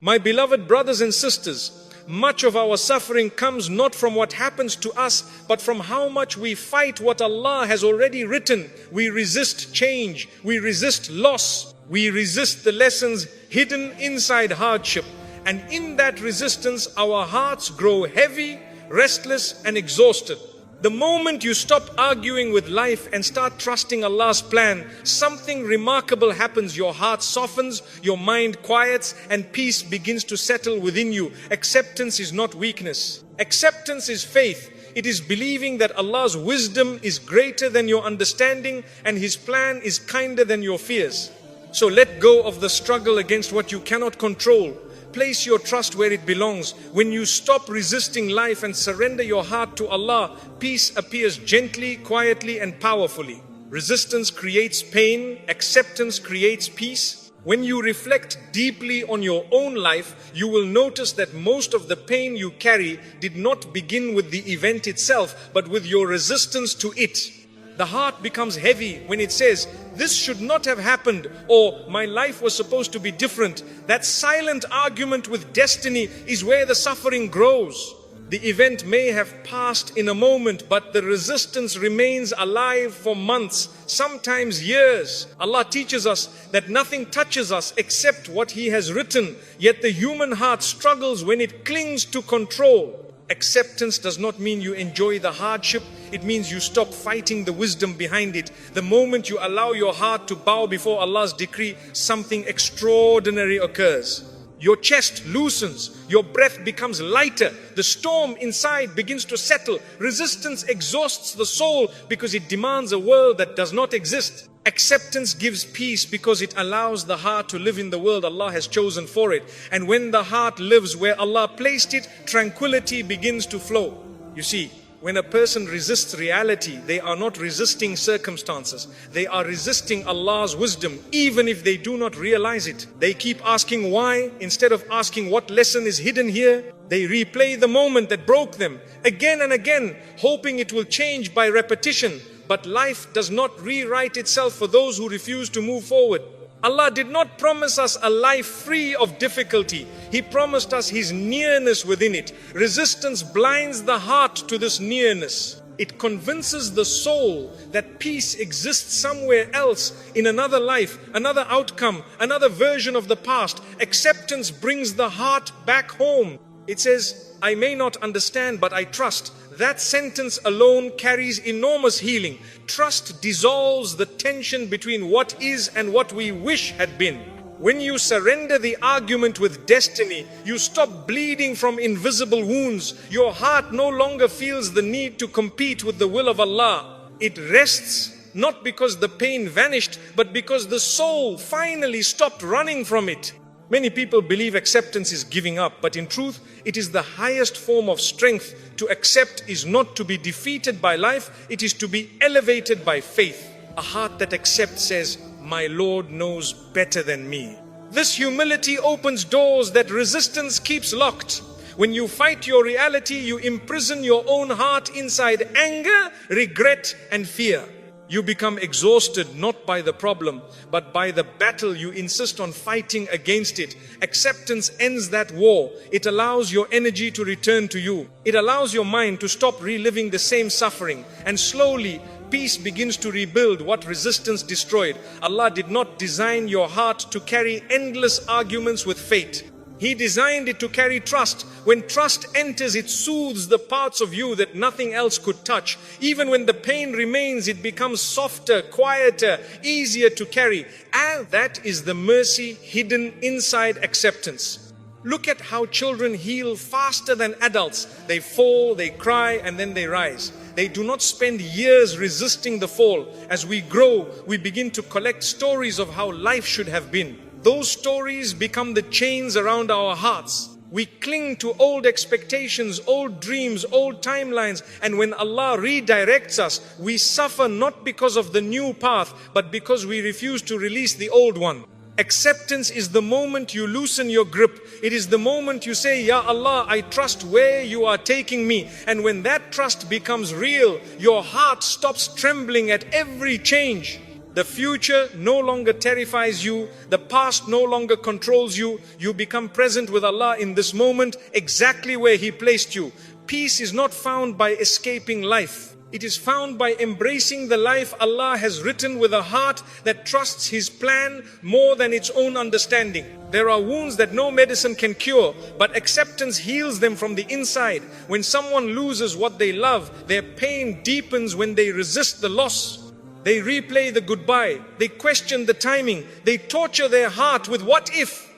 My beloved brothers and sisters, much of our suffering comes not from what happens to us, but from how much we fight what Allah has already written. We resist change, we resist loss, we resist the lessons hidden inside hardship. And in that resistance, our hearts grow heavy, restless and exhausted. The moment you stop arguing with life and start trusting Allah's plan, something remarkable happens. Your heart softens, your mind quiets, and peace begins to settle within you. Acceptance is not weakness. Acceptance is faith. It is believing that Allah's wisdom is greater than your understanding and His plan is kinder than your fears. So let go of the struggle against what you cannot control. Place your trust where it belongs. When you stop resisting life and surrender your heart to Allah, peace appears gently, quietly and powerfully. Resistance creates pain, acceptance creates peace. When you reflect deeply on your own life, you will notice that most of the pain you carry did not begin with the event itself, but with your resistance to it. The heart becomes heavy when it says, this should not have happened, or my life was supposed to be different. That silent argument with destiny is where the suffering grows. The event may have passed in a moment, but the resistance remains alive for months, sometimes years. Allah teaches us that nothing touches us except what He has written, yet the human heart struggles when it clings to control. Acceptance does not mean you enjoy the hardship. It means you stop fighting the wisdom behind it. The moment you allow your heart to bow before Allah's decree, something extraordinary occurs. Your chest loosens, your breath becomes lighter, the storm inside begins to settle. Resistance exhausts the soul because it demands a world that does not exist. Acceptance gives peace because it allows the heart to live in the world Allah has chosen for it. And when the heart lives where Allah placed it, tranquility begins to flow. You see, when a person resists reality, they are not resisting circumstances. They are resisting Allah's wisdom, even if they do not realize it. They keep asking why, instead of asking what lesson is hidden here. They replay the moment that broke them again and again, hoping it will change by repetition. But life does not rewrite itself for those who refuse to move forward. Allah did not promise us a life free of difficulty. He promised us His nearness within it. Resistance blinds the heart to this nearness. It convinces the soul that peace exists somewhere else, in another life, another outcome, another version of the past. Acceptance brings the heart back home. It says, I may not understand, but I trust. That sentence alone carries enormous healing. Trust dissolves the tension between what is and what we wish had been. When you surrender the argument with destiny, you stop bleeding from invisible wounds. Your heart no longer feels the need to compete with the will of Allah. It rests not because the pain vanished, but because the soul finally stopped running from it. Many people believe acceptance is giving up, but in truth, it is the highest form of strength. To accept is not to be defeated by life, it is to be elevated by faith. A heart that accepts says, my Lord knows better than me. This humility opens doors that resistance keeps locked. When you fight your reality, you imprison your own heart inside anger, regret, and fear. You become exhausted not by the problem, but by the battle you insist on fighting against it. Acceptance ends that war. It allows your energy to return to you. It allows your mind to stop reliving the same suffering. And slowly, peace begins to rebuild what resistance destroyed. Allah did not design your heart to carry endless arguments with fate. He designed it to carry trust. When trust enters, it soothes the parts of you that nothing else could touch. Even when the pain remains, it becomes softer, quieter, easier to carry. And that is the mercy hidden inside acceptance. Look at how children heal faster than adults. They fall, they cry, and then they rise. They do not spend years resisting the fall. As we grow, we begin to collect stories of how life should have been. Those stories become the chains around our hearts. We cling to old expectations, old dreams, old timelines. And when Allah redirects us, we suffer not because of the new path, but because we refuse to release the old one. Acceptance is the moment you loosen your grip. It is the moment you say, Ya Allah, I trust where you are taking me. And when that trust becomes real, your heart stops trembling at every change. The future no longer terrifies you. The past no longer controls you. You become present with Allah in this moment, exactly where He placed you. Peace is not found by escaping life. It is found by embracing the life Allah has written with a heart that trusts His plan more than its own understanding. There are wounds that no medicine can cure, but acceptance heals them from the inside. When someone loses what they love, their pain deepens when they resist the loss. They replay the goodbye. They question the timing. They torture their heart with what if.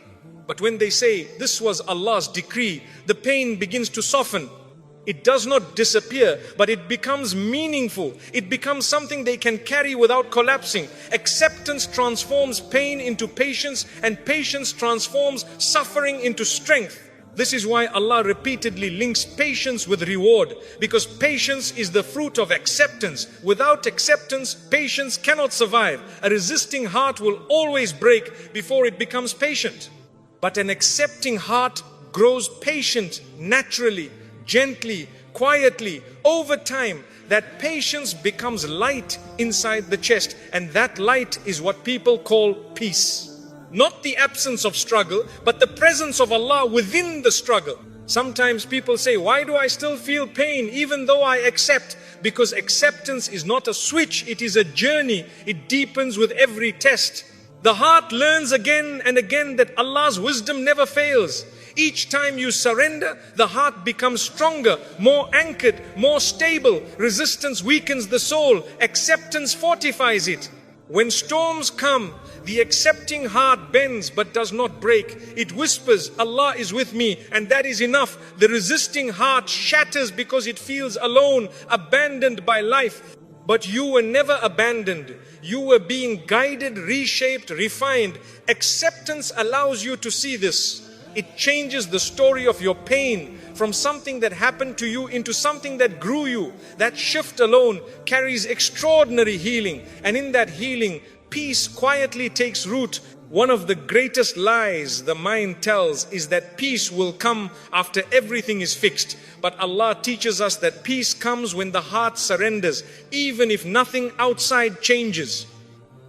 But when they say, this was Allah's decree, the pain begins to soften. It does not disappear, but it becomes meaningful. It becomes something they can carry without collapsing. Acceptance transforms pain into patience, and patience transforms suffering into strength. This is why Allah repeatedly links patience with reward, because patience is the fruit of acceptance. Without acceptance, patience cannot survive. A resisting heart will always break before it becomes patient. But an accepting heart grows patient naturally, gently, quietly, over time. That patience becomes light inside the chest, and that light is what people call peace. Not the absence of struggle, but the presence of Allah within the struggle. Sometimes people say, why do I still feel pain even though I accept? Because acceptance is not a switch, it is a journey. It deepens with every test. The heart learns again and again that Allah's wisdom never fails. Each time you surrender, the heart becomes stronger, more anchored, more stable. Resistance weakens the soul. Acceptance fortifies it. When storms come, the accepting heart bends but does not break. It whispers, Allah is with me, and that is enough. The resisting heart shatters because it feels alone, abandoned by life. But you were never abandoned. You were being guided, reshaped, refined. Acceptance allows you to see this. It changes the story of your pain from something that happened to you into something that grew you. That shift alone carries extraordinary healing. And in that healing, peace quietly takes root. One of the greatest lies the mind tells is that peace will come after everything is fixed. But Allah teaches us that peace comes when the heart surrenders, even if nothing outside changes.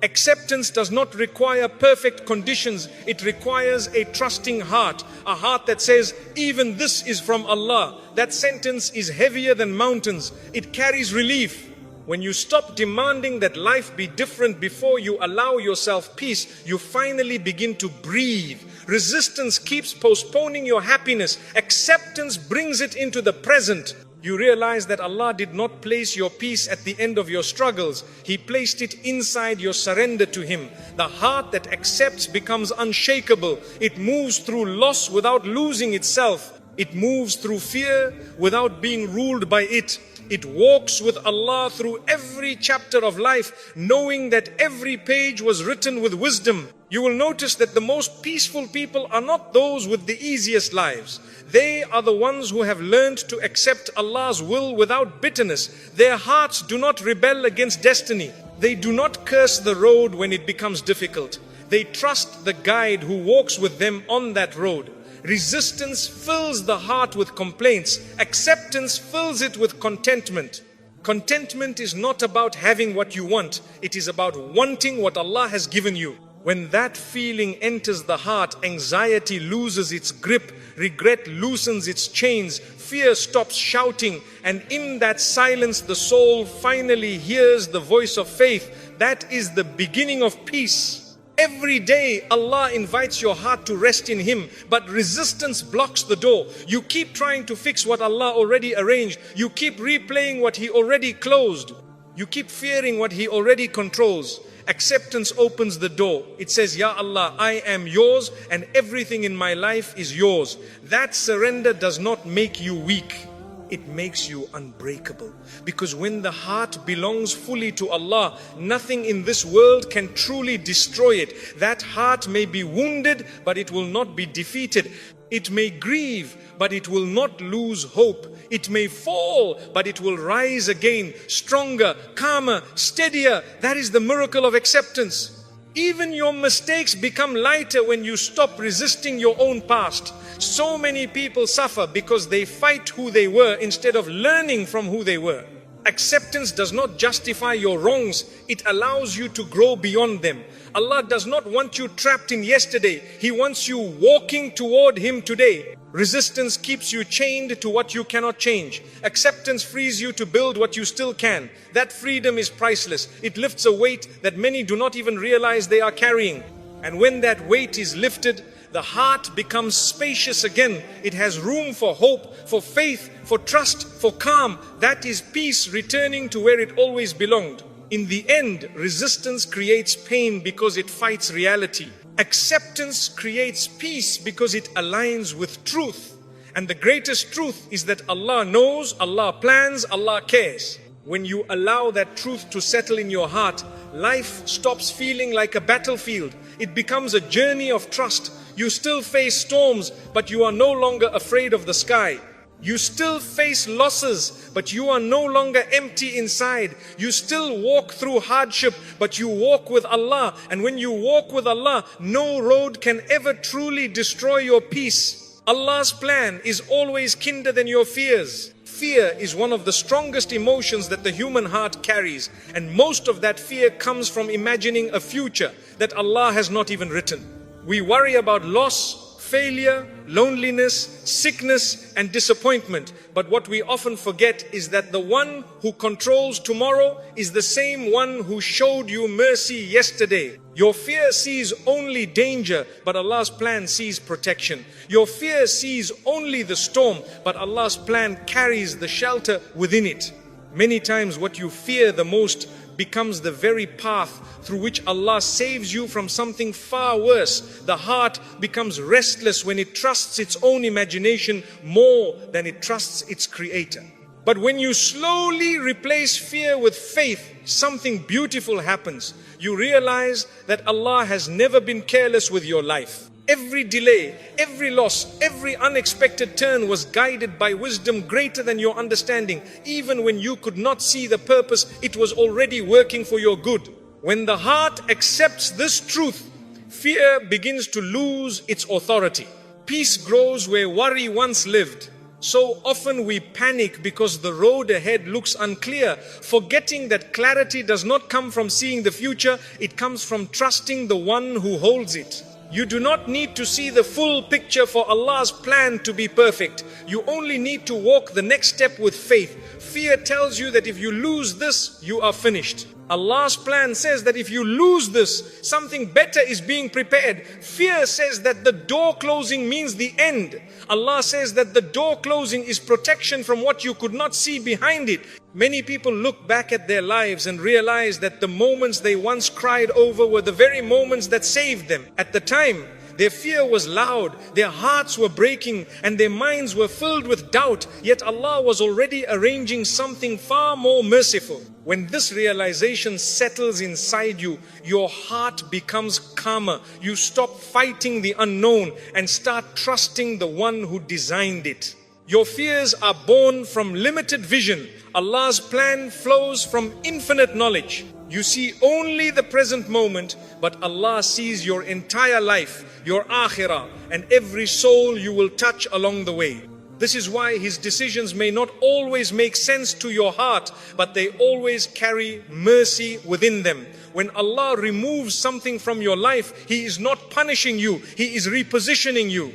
Acceptance does not require perfect conditions. It requires a trusting heart. A heart that says, even this is from Allah. That sentence is heavier than mountains. It carries relief. When you stop demanding that life be different before you allow yourself peace, you finally begin to breathe. Resistance keeps postponing your happiness. Acceptance brings it into the present. You realize that Allah did not place your peace at the end of your struggles. He placed it inside your surrender to Him. The heart that accepts becomes unshakable. It moves through loss without losing itself. It moves through fear without being ruled by it. It walks with Allah through every chapter of life, knowing that every page was written with wisdom. You will notice that the most peaceful people are not those with the easiest lives. They are the ones who have learned to accept Allah's will without bitterness. Their hearts do not rebel against destiny. They do not curse the road when it becomes difficult. They trust the guide who walks with them on that road. Resistance fills the heart with complaints. Acceptance fills it with contentment. Contentment is not about having what you want. It is about wanting what Allah has given you. When that feeling enters the heart, anxiety loses its grip, regret loosens its chains, fear stops shouting, and in that silence the soul finally hears the voice of faith. That is the beginning of peace. Every day Allah invites your heart to rest in Him, but resistance blocks the door. You keep trying to fix what Allah already arranged. You keep replaying what He already closed. You keep fearing what He already controls. Acceptance opens the door. It says, Ya Allah, I am yours and everything in my life is yours. That surrender does not make you weak. It makes you unbreakable. Because when the heart belongs fully to Allah, nothing in this world can truly destroy it. That heart may be wounded, but it will not be defeated. It may grieve, but it will not lose hope. It may fall, but it will rise again, stronger, calmer, steadier. That is the miracle of acceptance. Even your mistakes become lighter when you stop resisting your own past. So many people suffer because they fight who they were instead of learning from who they were. Acceptance does not justify your wrongs, it allows you to grow beyond them. Allah does not want you trapped in yesterday, He wants you walking toward Him today. Resistance keeps you chained to what you cannot change. Acceptance frees you to build what you still can. That freedom is priceless. It lifts a weight that many do not even realize they are carrying. And when that weight is lifted, the heart becomes spacious again. It has room for hope, for faith, for trust, for calm. That is peace returning to where it always belonged. In the end, resistance creates pain because it fights reality. Acceptance creates peace because it aligns with truth. And the greatest truth is that Allah knows, Allah plans, Allah cares. When you allow that truth to settle in your heart, life stops feeling like a battlefield. It becomes a journey of trust. You still face storms, but you are no longer afraid of the sky. You still face losses, but you are no longer empty inside. You still walk through hardship, but you walk with Allah. And when you walk with Allah, no road can ever truly destroy your peace. Allah's plan is always kinder than your fears. Fear is one of the strongest emotions that the human heart carries. And most of that fear comes from imagining a future that Allah has not even written. We worry about loss, failure, loneliness, sickness, and disappointment. But what we often forget is that the one who controls tomorrow is the same one who showed you mercy yesterday. Your fear sees only danger, but Allah's plan sees protection. Your fear sees only the storm, but Allah's plan carries the shelter within it. Many times what you fear the most becomes the very path through which Allah saves you from something far worse. The heart becomes restless when it trusts its own imagination more than it trusts its Creator. But when you slowly replace fear with faith, something beautiful happens. You realize that Allah has never been careless with your life. Every delay, every loss, every unexpected turn was guided by wisdom greater than your understanding. Even when you could not see the purpose, it was already working for your good. When the heart accepts this truth, fear begins to lose its authority. Peace grows where worry once lived. So often we panic because the road ahead looks unclear, forgetting that clarity does not come from seeing the future, it comes from trusting the one who holds it. You do not need to see the full picture for Allah's plan to be perfect. You only need to walk the next step with faith. Fear tells you that if you lose this, you are finished. Allah's plan says that if you lose this, something better is being prepared. Fear says that the door closing means the end. Allah says that the door closing is protection from what you could not see behind it. Many people look back at their lives and realize that the moments they once cried over were the very moments that saved them. At the time, their fear was loud, their hearts were breaking, and their minds were filled with doubt. Yet Allah was already arranging something far more merciful. When this realization settles inside you, your heart becomes calmer. You stop fighting the unknown and start trusting the one who designed it. Your fears are born from limited vision. Allah's plan flows from infinite knowledge. You see only the present moment, but Allah sees your entire life, your akhirah, and every soul you will touch along the way. This is why His decisions may not always make sense to your heart, but they always carry mercy within them. When Allah removes something from your life, He is not punishing you, He is repositioning you.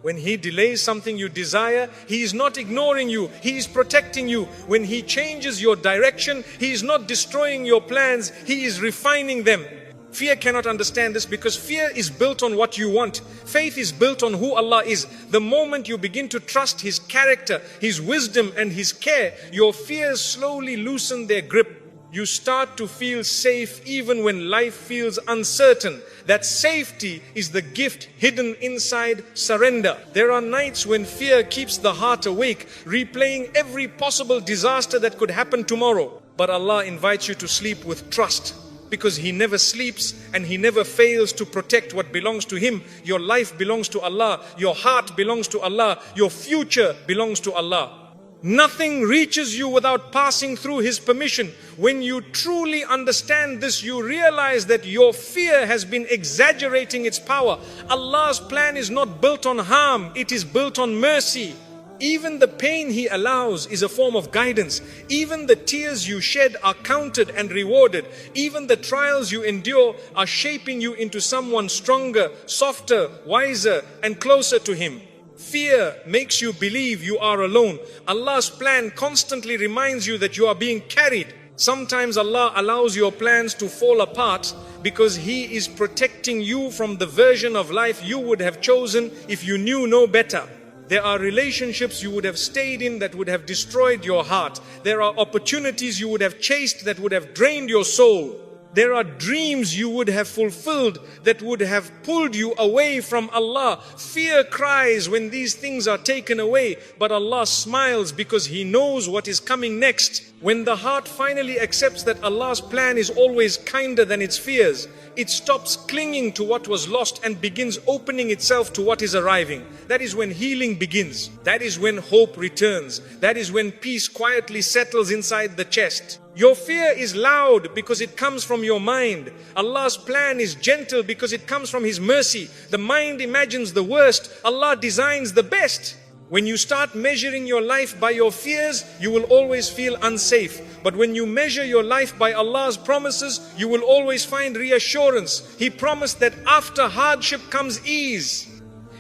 When He delays something you desire, He is not ignoring you, He is protecting you. When He changes your direction, He is not destroying your plans, He is refining them. Fear cannot understand this because fear is built on what you want. Faith is built on who Allah is. The moment you begin to trust His character, His wisdom and His care, your fears slowly loosen their grip. You start to feel safe even when life feels uncertain. That safety is the gift hidden inside surrender. There are nights when fear keeps the heart awake, replaying every possible disaster that could happen tomorrow. But Allah invites you to sleep with trust, because He never sleeps and He never fails to protect what belongs to Him. Your life belongs to Allah. Your heart belongs to Allah. Your future belongs to Allah. Nothing reaches you without passing through His permission. When you truly understand this, you realize that your fear has been exaggerating its power. Allah's plan is not built on harm, it is built on mercy. Even the pain He allows is a form of guidance. Even the tears you shed are counted and rewarded. Even the trials you endure are shaping you into someone stronger, softer, wiser, and closer to Him. Fear makes you believe you are alone. Allah's plan constantly reminds you that you are being carried. Sometimes Allah allows your plans to fall apart because He is protecting you from the version of life you would have chosen if you knew no better. There are relationships you would have stayed in that would have destroyed your heart. There are opportunities you would have chased that would have drained your soul. There are dreams you would have fulfilled that would have pulled you away from Allah. Fear cries when these things are taken away, but Allah smiles because He knows what is coming next. When the heart finally accepts that Allah's plan is always kinder than its fears, it stops clinging to what was lost and begins opening itself to what is arriving. That is when healing begins. That is when hope returns. That is when peace quietly settles inside the chest. Your fear is loud because it comes from your mind. Allah's plan is gentle because it comes from His mercy. The mind imagines the worst. Allah designs the best. When you start measuring your life by your fears, you will always feel unsafe. But when you measure your life by Allah's promises, you will always find reassurance. He promised that after hardship comes ease.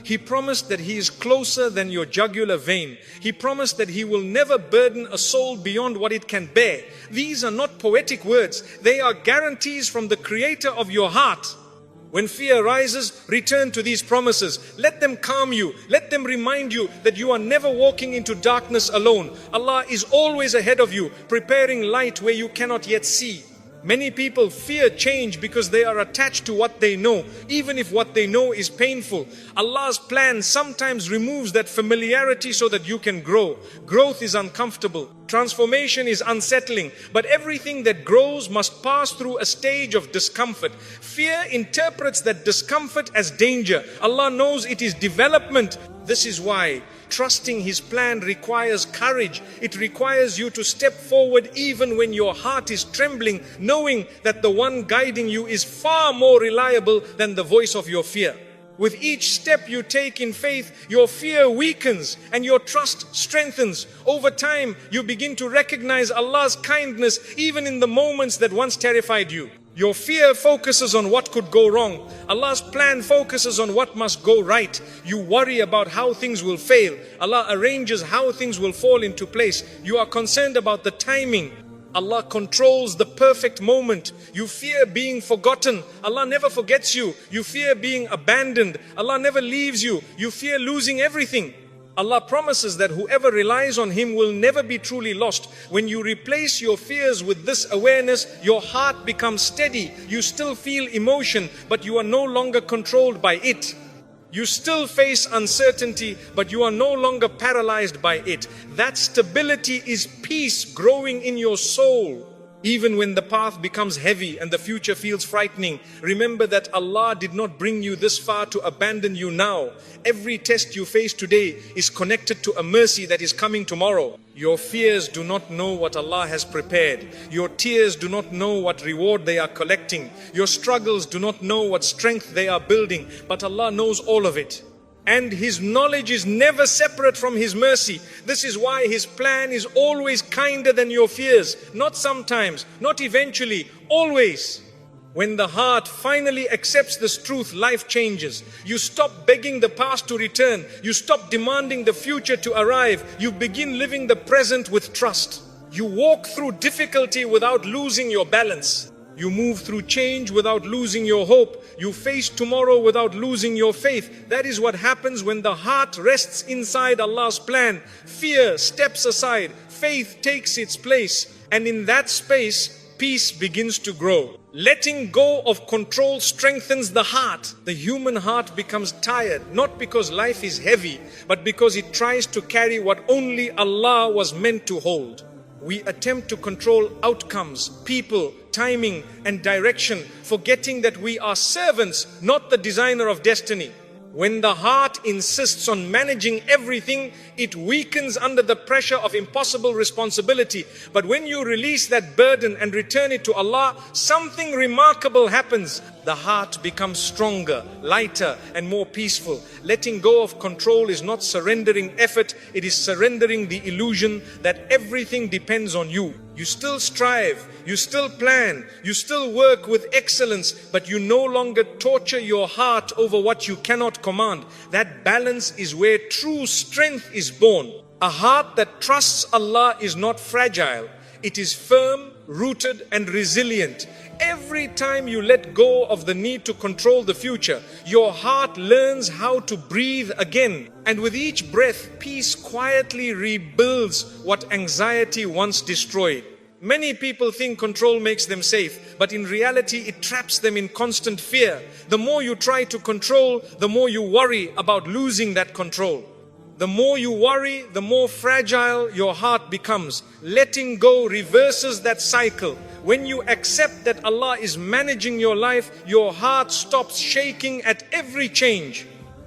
He promised that He is closer than your jugular vein. He promised that He will never burden a soul beyond what it can bear. These are not poetic words. They are guarantees from the Creator of your heart. When fear rises, return to these promises. Let them calm you. Let them remind you that you are never walking into darkness alone. Allah is always ahead of you, preparing light where you cannot yet see. Many people fear change because they are attached to what they know, even if what they know is painful. Allah's plan sometimes removes that familiarity so that you can grow. Growth is uncomfortable. Transformation is unsettling. But everything that grows must pass through a stage of discomfort. Fear interprets that discomfort as danger. Allah knows it is development. This is why trusting His plan requires courage. It requires you to step forward even when your heart is trembling, knowing that the one guiding you is far more reliable than the voice of your fear. With each step you take in faith, your fear weakens and your trust strengthens. Over time, you begin to recognize Allah's kindness even in the moments that once terrified you. Your fear focuses on what could go wrong. Allah's plan focuses on what must go right. You worry about how things will fail. Allah arranges how things will fall into place. You are concerned about the timing. Allah controls the perfect moment. You fear being forgotten. Allah never forgets you. You fear being abandoned. Allah never leaves you. You fear losing everything. Allah promises that whoever relies on Him will never be truly lost. When you replace your fears with this awareness, your heart becomes steady. You still feel emotion, but you are no longer controlled by it. You still face uncertainty, but you are no longer paralyzed by it. That stability is peace growing in your soul. Even when the path becomes heavy and the future feels frightening, remember that Allah did not bring you this far to abandon you now. Every test you face today is connected to a mercy that is coming tomorrow. Your fears do not know what Allah has prepared. Your tears do not know what reward they are collecting. Your struggles do not know what strength they are building. But Allah knows all of it. And His knowledge is never separate from His mercy. This is why His plan is always kinder than your fears. Not sometimes, not eventually, always. When the heart finally accepts this truth, life changes. You stop begging the past to return. You stop demanding the future to arrive. You begin living the present with trust. You walk through difficulty without losing your balance. You move through change without losing your hope. You face tomorrow without losing your faith. That is what happens when the heart rests inside Allah's plan. Fear steps aside. Faith takes its place. And in that space, peace begins to grow. Letting go of control strengthens the heart. The human heart becomes tired, not because life is heavy, but because it tries to carry what only Allah was meant to hold. We attempt to control outcomes, people, timing, and direction, forgetting that we are servants, not the designer of destiny. When the heart insists on managing everything, it weakens under the pressure of impossible responsibility. But when you release that burden and return it to Allah, something remarkable happens. the heart becomes stronger, lighter, and more peaceful. Letting go of control is not surrendering effort, it is surrendering the illusion that everything depends on you. You still strive, you still plan, you still work with excellence, but you no longer torture your heart over what you cannot command. That balance is where true strength is born. A heart that trusts Allah is not fragile. It is firm, rooted, and resilient. Every time you let go of the need to control the future, your heart learns how to breathe again. And with each breath, peace quietly rebuilds what anxiety once destroyed. Many people think control makes them safe, but in reality, it traps them in constant fear. The more you try to control, the more you worry about losing that control. The more you worry, the more fragile your heart becomes. Letting go reverses that cycle. When you accept that Allah is managing your life, your heart stops shaking at every change.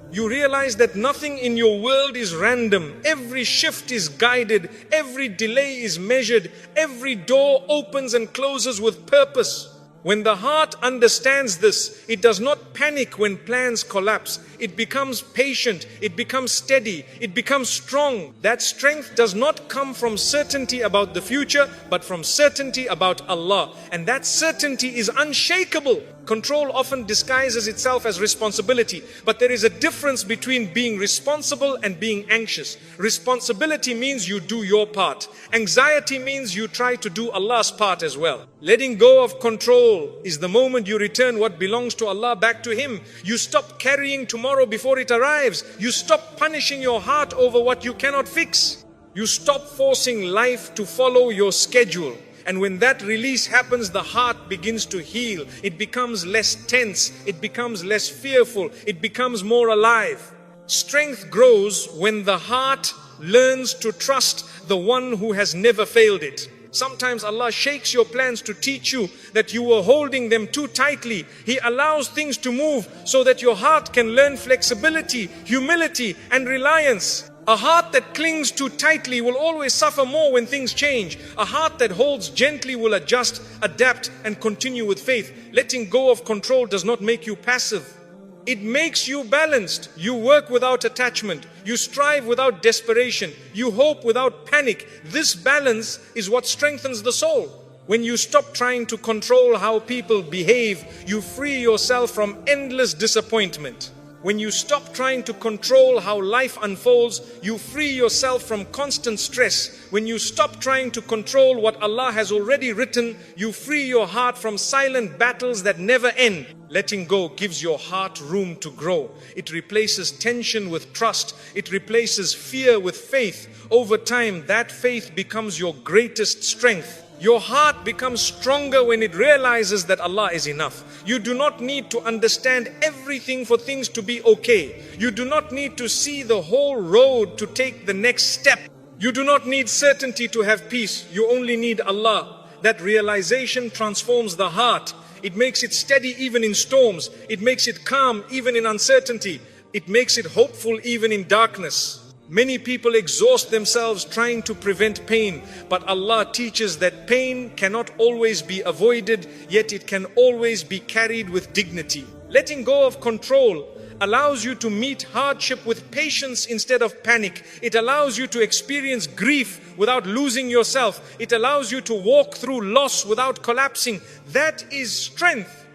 You realize that nothing in your world is random. Every shift is guided. Every delay is measured. Every door opens and closes with purpose. When the heart understands this, it does not panic when plans collapse. It becomes patient, it becomes steady, it becomes strong. That strength does not come from certainty about the future, but from certainty about Allah. And that certainty is unshakable. Control often disguises itself as responsibility, but there is a difference between being responsible and being anxious. Responsibility means you do your part. Anxiety means you try to do Allah's part as well. Letting go of control is the moment you return what belongs to Allah back to Him. You stop carrying tomorrow before it arrives. You stop punishing your heart over what you cannot fix. You stop forcing life to follow your schedule. And when that release happens, the heart begins to heal. It becomes less tense. It becomes less fearful. It becomes more alive. Strength grows when the heart learns to trust the one who has never failed it. Sometimes Allah shakes your plans to teach you that you were holding them too tightly. He allows things to move so that your heart can learn flexibility, humility, and reliance. A heart that clings too tightly will always suffer more when things change. A heart that holds gently will adjust, adapt, and continue with faith. Letting go of control does not make you passive. It makes you balanced. You work without attachment. You strive without desperation. You hope without panic. This balance is what strengthens the soul. When you stop trying to control how people behave, you free yourself from endless disappointment. When you stop trying to control how life unfolds, you free yourself from constant stress. When you stop trying to control what Allah has already written, you free your heart from silent battles that never end. Letting go gives your heart room to grow. It replaces tension with trust. It replaces fear with faith. Over time, that faith becomes your greatest strength. Your heart becomes stronger when it realizes that Allah is enough. You do not need to understand everything for things to be okay. You do not need to see the whole road to take the next step. You do not need certainty to have peace. You only need Allah. That realization transforms the heart. It makes it steady even in storms. It makes it calm even in uncertainty. It makes it hopeful even in darkness. Many people exhaust themselves trying to prevent pain, but Allah teaches that pain cannot always be avoided, yet it can always be carried with dignity. Letting go of control allows you to meet hardship with patience instead of panic. It allows you to experience grief without losing yourself. It allows you to walk through loss without collapsing. That is strength.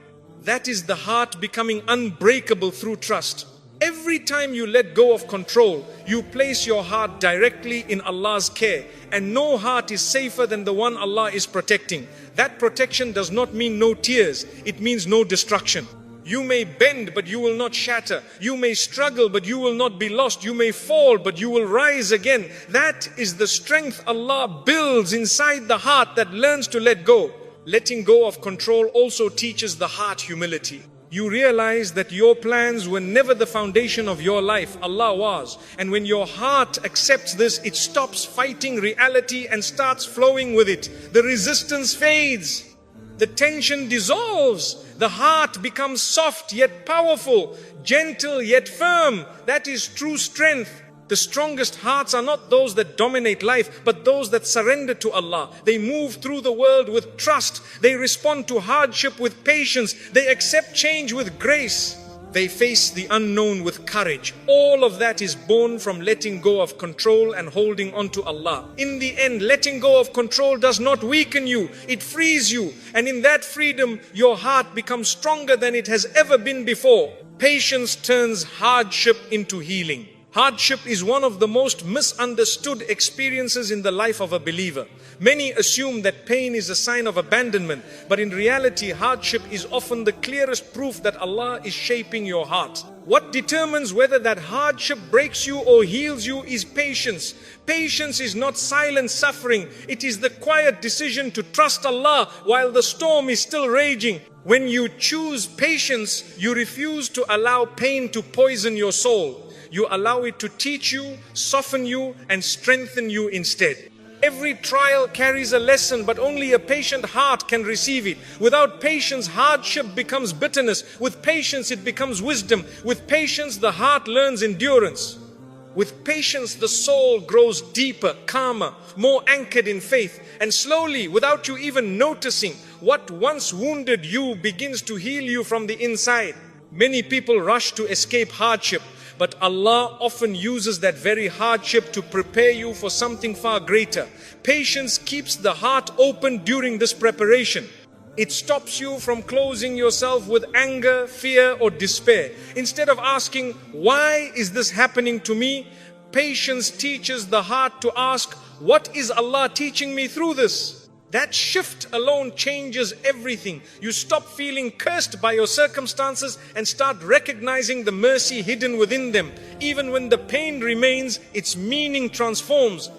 That is the heart becoming unbreakable through trust. Every time you let go of control, you place your heart directly in Allah's care. And no heart is safer than the one Allah is protecting. That protection does not mean no tears. It means no destruction. You may bend, but you will not shatter. You may struggle, but you will not be lost. You may fall, but you will rise again. That is the strength Allah builds inside the heart that learns to let go. Letting go of control also teaches the heart humility. You realize that your plans were never the foundation of your life, Allah was. And when your heart accepts this, it stops fighting reality and starts flowing with it. The resistance fades. The tension dissolves. The heart becomes soft yet powerful, gentle yet firm. That is true strength. The strongest hearts are not those that dominate life, but those that surrender to Allah. They move through the world with trust. They respond to hardship with patience. They accept change with grace. They face the unknown with courage. All of that is born from letting go of control and holding on to Allah. In the end, letting go of control does not weaken you. It frees you. And in that freedom, your heart becomes stronger than it has ever been before. Patience turns hardship into healing. Hardship is one of the most misunderstood experiences in the life of a believer. Many assume that pain is a sign of abandonment, but in reality, hardship is often the clearest proof that Allah is shaping your heart. What determines whether that hardship breaks you or heals you is patience. Patience is not silent suffering. It is the quiet decision to trust Allah while the storm is still raging. When you choose patience, you refuse to allow pain to poison your soul. You allow it to teach you, soften you, and strengthen you instead. Every trial carries a lesson, but only a patient heart can receive it. Without patience, hardship becomes bitterness. With patience, it becomes wisdom. With patience, the heart learns endurance. With patience, the soul grows deeper, calmer, more anchored in faith. And slowly, without you even noticing, what once wounded you begins to heal you from the inside. Many people rush to escape hardship, but Allah often uses that very hardship to prepare you for something far greater. Patience keeps the heart open during this preparation. It stops you from closing yourself with anger, fear, or despair. Instead of asking, why is this happening to me? Patience teaches the heart to ask, what is Allah teaching me through this? That shift alone changes everything. You stop feeling cursed by your circumstances and start recognizing the mercy hidden within them. Even when the pain remains, its meaning transforms.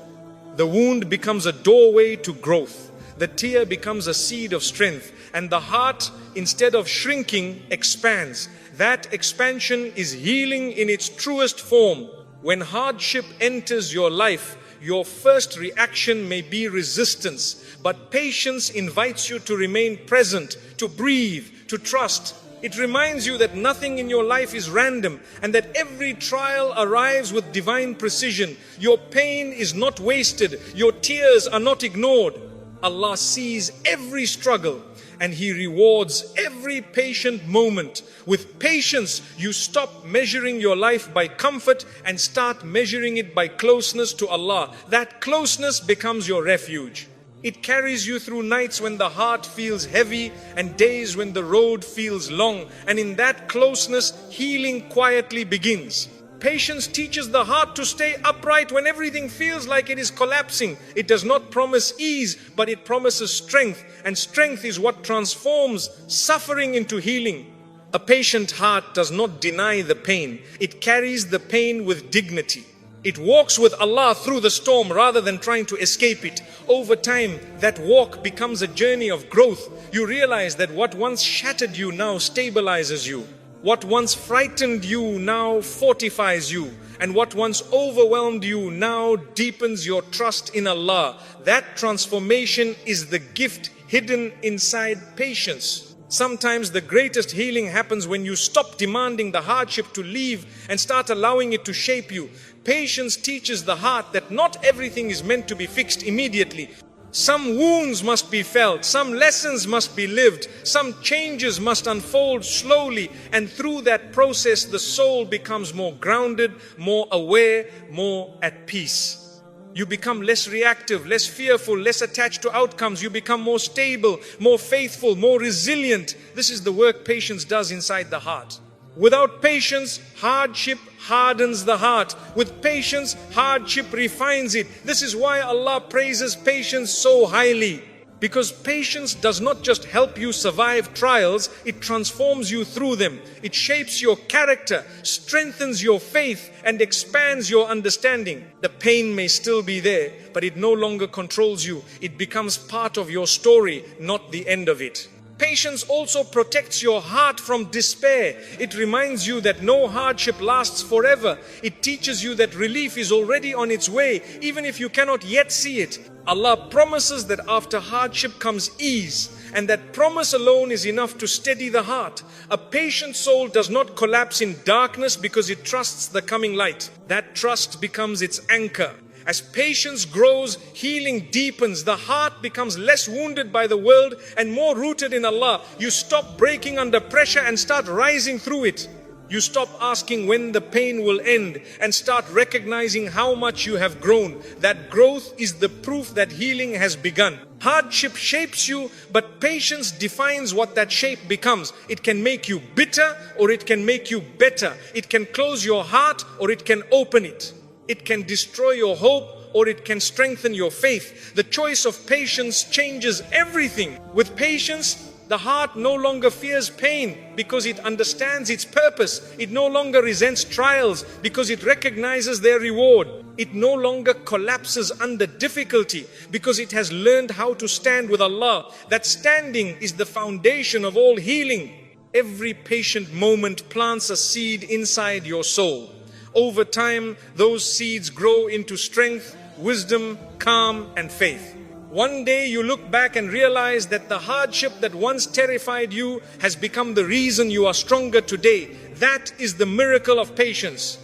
The wound becomes a doorway to growth. The tear becomes a seed of strength. And the heart, instead of shrinking, expands. That expansion is healing in its truest form. When hardship enters your life, your first reaction may be resistance, but patience invites you to remain present, to breathe, to trust. It reminds you that nothing in your life is random and that every trial arrives with divine precision. Your pain is not wasted. Your tears are not ignored. Allah sees every struggle and He rewards every patient moment. With patience, you stop measuring your life by comfort and start measuring it by closeness to Allah. That closeness becomes your refuge. It carries you through nights when the heart feels heavy and days when the road feels long. And in that closeness, healing quietly begins. Patience teaches the heart to stay upright when everything feels like it is collapsing. It does not promise ease, but it promises strength. And strength is what transforms suffering into healing. A patient heart does not deny the pain. It carries the pain with dignity. It walks with Allah through the storm rather than trying to escape it. Over time, that walk becomes a journey of growth. You realize that what once shattered you now stabilizes you. What once frightened you now fortifies you. And what once overwhelmed you now deepens your trust in Allah. That transformation is the gift hidden inside patience. Sometimes the greatest healing happens when you stop demanding the hardship to leave and start allowing it to shape you. Patience teaches the heart that not everything is meant to be fixed immediately. Some wounds must be felt, some lessons must be lived, some changes must unfold slowly, and through that process the soul becomes more grounded, more aware, more at peace. You become less reactive, less fearful, less attached to outcomes. You become more stable, more faithful, more resilient. This is the work patience does inside the heart. Without patience, hardship hardens the heart. With patience, hardship refines it. This is why Allah praises patience so highly. Because patience does not just help you survive trials, it transforms you through them. It shapes your character, strengthens your faith, and expands your understanding. The pain may still be there, but it no longer controls you. It becomes part of your story, not the end of it. Patience also protects your heart from despair. It reminds you that no hardship lasts forever. It teaches you that relief is already on its way, even if you cannot yet see it. Allah promises that after hardship comes ease, and that promise alone is enough to steady the heart. A patient soul does not collapse in darkness because it trusts the coming light. That trust becomes its anchor. As patience grows, healing deepens. The heart becomes less wounded by the world and more rooted in Allah. You stop breaking under pressure and start rising through it. You stop asking when the pain will end and start recognizing how much you have grown. That growth is the proof that healing has begun. Hardship shapes you, but patience defines what that shape becomes. It can make you bitter or it can make you better. It can close your heart or it can open it. It can destroy your hope or it can strengthen your faith. The choice of patience changes everything. With patience, the heart no longer fears pain because it understands its purpose. It no longer resents trials because it recognizes their reward. It no longer collapses under difficulty because it has learned how to stand with Allah. That standing is the foundation of all healing. Every patient moment plants a seed inside your soul. Over time, those seeds grow into strength, wisdom, calm, and faith. One day you look back and realize that the hardship that once terrified you has become the reason you are stronger today. That is the miracle of patience.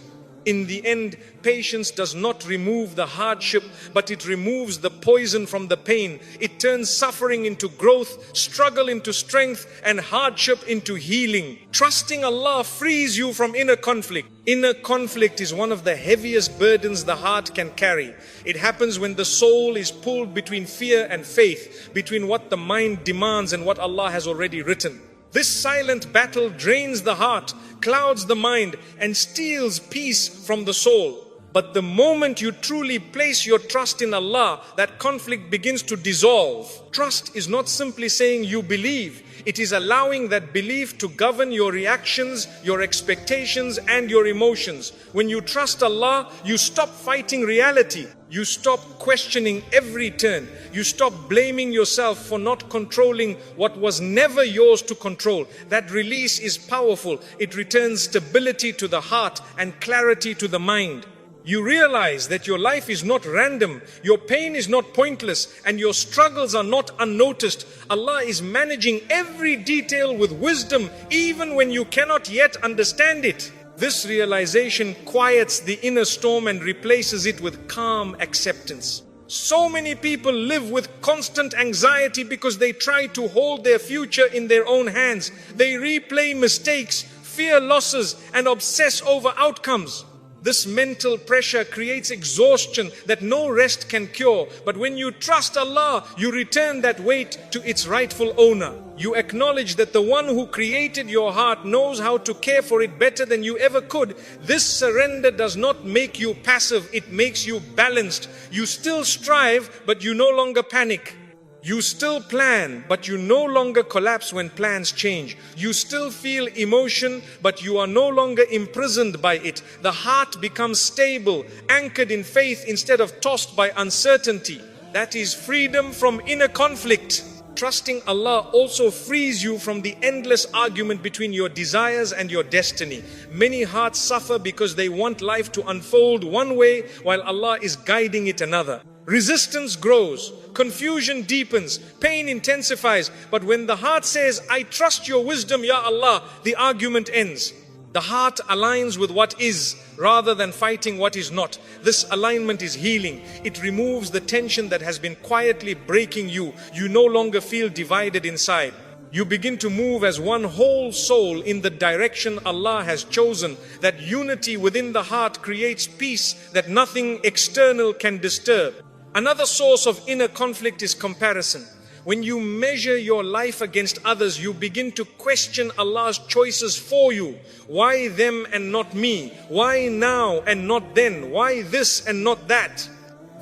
In the end, patience does not remove the hardship, but it removes the poison from the pain. It turns suffering into growth, struggle into strength, and hardship into healing. Trusting Allah frees you from inner conflict. Inner conflict is one of the heaviest burdens the heart can carry. It happens when the soul is pulled between fear and faith, between what the mind demands and what Allah has already written. This silent battle drains the heart, clouds the mind, and steals peace from the soul. But the moment you truly place your trust in Allah, that conflict begins to dissolve. Trust is not simply saying you believe. It is allowing that belief to govern your reactions, your expectations, and your emotions. When you trust Allah, you stop fighting reality. You stop questioning every turn. You stop blaming yourself for not controlling what was never yours to control. That release is powerful. It returns stability to the heart and clarity to the mind. You realize that your life is not random, your pain is not pointless, and your struggles are not unnoticed. Allah is managing every detail with wisdom, even when you cannot yet understand it. This realization quiets the inner storm and replaces it with calm acceptance. So many people live with constant anxiety because they try to hold their future in their own hands. They replay mistakes, fear losses, and obsess over outcomes. This mental pressure creates exhaustion that no rest can cure. But when you trust Allah, you return that weight to its rightful owner. You acknowledge that the one who created your heart knows how to care for it better than you ever could. This surrender does not make you passive, it makes you balanced. You still strive, but you no longer panic. You still plan, but you no longer collapse when plans change. You still feel emotion, but you are no longer imprisoned by it. The heart becomes stable, anchored in faith instead of tossed by uncertainty. That is freedom from inner conflict. Trusting Allah also frees you from the endless argument between your desires and your destiny. Many hearts suffer because they want life to unfold one way while Allah is guiding it another. Resistance grows, confusion deepens, pain intensifies. But when the heart says, I trust your wisdom, Ya Allah, the argument ends. The heart aligns with what is rather than fighting what is not. This alignment is healing. It removes the tension that has been quietly breaking you. You no longer feel divided inside. You begin to move as one whole soul in the direction Allah has chosen. That unity within the heart creates peace that nothing external can disturb. Another source of inner conflict is comparison. When you measure your life against others, you begin to question Allah's choices for you. Why them and not me? Why now and not then? Why this and not that?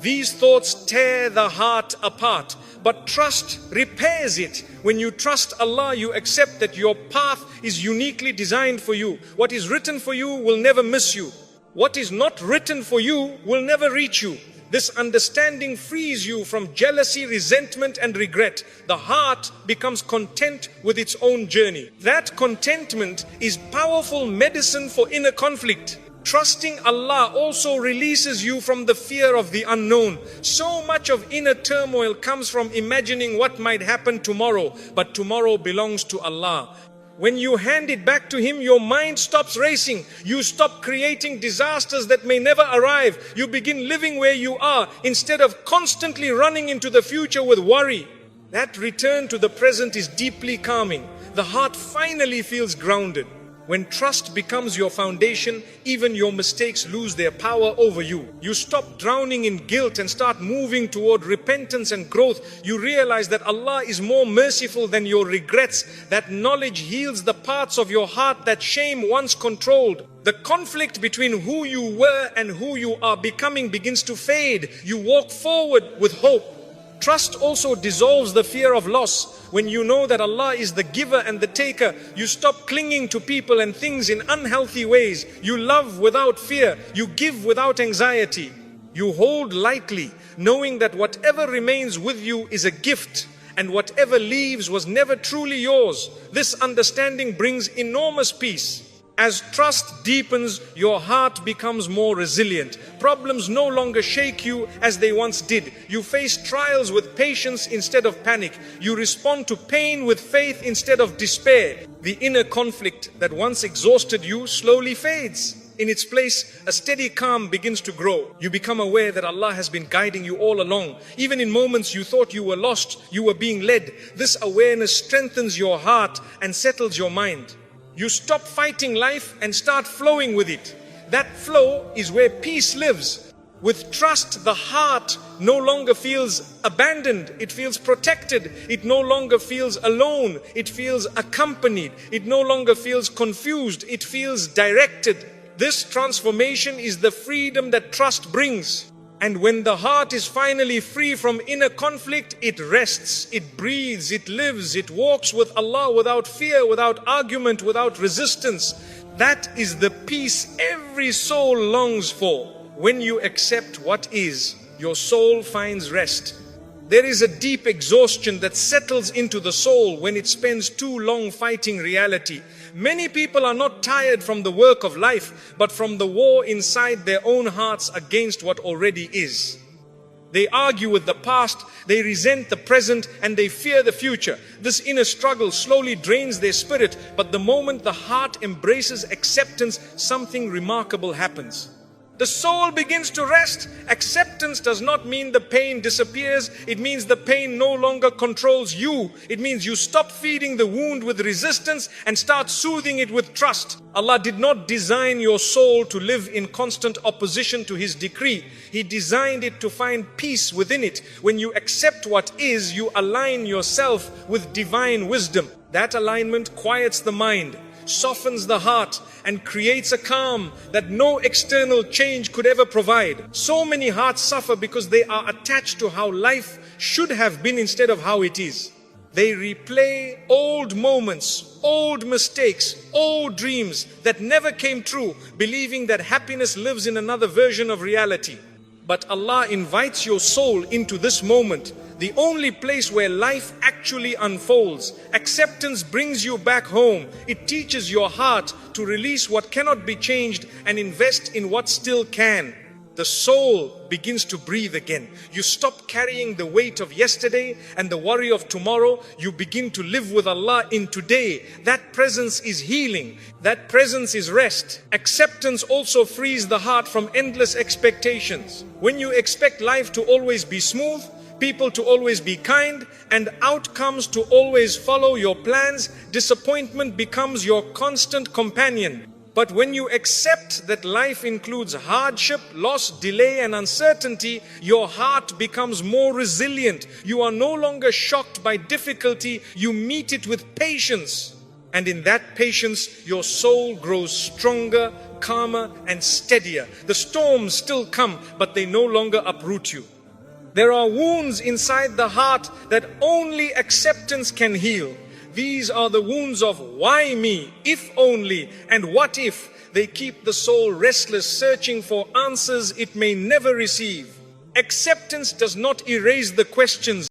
These thoughts tear the heart apart, but trust repairs it. When you trust Allah, you accept that your path is uniquely designed for you. What is written for you will never miss you. What is not written for you will never reach you. This understanding frees you from jealousy, resentment and regret. The heart becomes content with its own journey. That contentment is powerful medicine for inner conflict. Trusting Allah also releases you from the fear of the unknown. So much of inner turmoil comes from imagining what might happen tomorrow, but tomorrow belongs to Allah. When you hand it back to Him, your mind stops racing. You stop creating disasters that may never arrive. You begin living where you are instead of constantly running into the future with worry. That return to the present is deeply calming. The heart finally feels grounded. When trust becomes your foundation, even your mistakes lose their power over you. You stop drowning in guilt and start moving toward repentance and growth. You realize that Allah is more merciful than your regrets. That knowledge heals the parts of your heart that shame once controlled. The conflict between who you were and who you are becoming begins to fade. You walk forward with hope. Trust also dissolves the fear of loss. When you know that Allah is the giver and the taker, you stop clinging to people and things in unhealthy ways. You love without fear. You give without anxiety. You hold lightly, knowing that whatever remains with you is a gift, and whatever leaves was never truly yours. This understanding brings enormous peace. As trust deepens, your heart becomes more resilient. Problems no longer shake you as they once did. You face trials with patience instead of panic. You respond to pain with faith instead of despair. The inner conflict that once exhausted you slowly fades. In its place, a steady calm begins to grow. You become aware that Allah has been guiding you all along. Even in moments you thought you were lost, you were being led. This awareness strengthens your heart and settles your mind. You stop fighting life and start flowing with it. That flow is where peace lives. With trust, the heart no longer feels abandoned. It feels protected. It no longer feels alone. It feels accompanied. It no longer feels confused. It feels directed. This transformation is the freedom that trust brings. And when the heart is finally free from inner conflict, it rests, it breathes, it lives, it walks with Allah without fear, without argument, without resistance. That is the peace every soul longs for. When you accept what is, your soul finds rest. There is a deep exhaustion that settles into the soul when it spends too long fighting reality. Many people are not tired from the work of life, but from the war inside their own hearts against what already is. They argue with the past, they resent the present, and they fear the future. This inner struggle slowly drains their spirit, but the moment the heart embraces acceptance, something remarkable happens. The soul begins to rest. Acceptance does not mean the pain disappears. It means the pain no longer controls you. It means you stop feeding the wound with resistance and start soothing it with trust. Allah did not design your soul to live in constant opposition to His decree. He designed it to find peace within it. When you accept what is, you align yourself with divine wisdom. That alignment quiets the mind, softens the heart, and creates a calm that no external change could ever provide. So many hearts suffer because they are attached to how life should have been instead of how it is. They replay old moments, old mistakes, old dreams that never came true, believing that happiness lives in another version of reality. But Allah invites your soul into this moment, the only place where life actually unfolds. Acceptance brings you back home. It teaches your heart to release what cannot be changed and invest in what still can. The soul begins to breathe again. You stop carrying the weight of yesterday and the worry of tomorrow. You begin to live with Allah in today. That presence is healing. That presence is rest. Acceptance also frees the heart from endless expectations. When you expect life to always be smooth, people to always be kind, and outcomes to always follow your plans, disappointment becomes your constant companion. But when you accept that life includes hardship, loss, delay, and uncertainty, your heart becomes more resilient. You are no longer shocked by difficulty, you meet it with patience. And in that patience, your soul grows stronger, calmer, and steadier. The storms still come, but they no longer uproot you. There are wounds inside the heart that only acceptance can heal. These are the wounds of why me, if only, and what if. They keep the soul restless, searching for answers it may never receive. Acceptance does not erase the questions.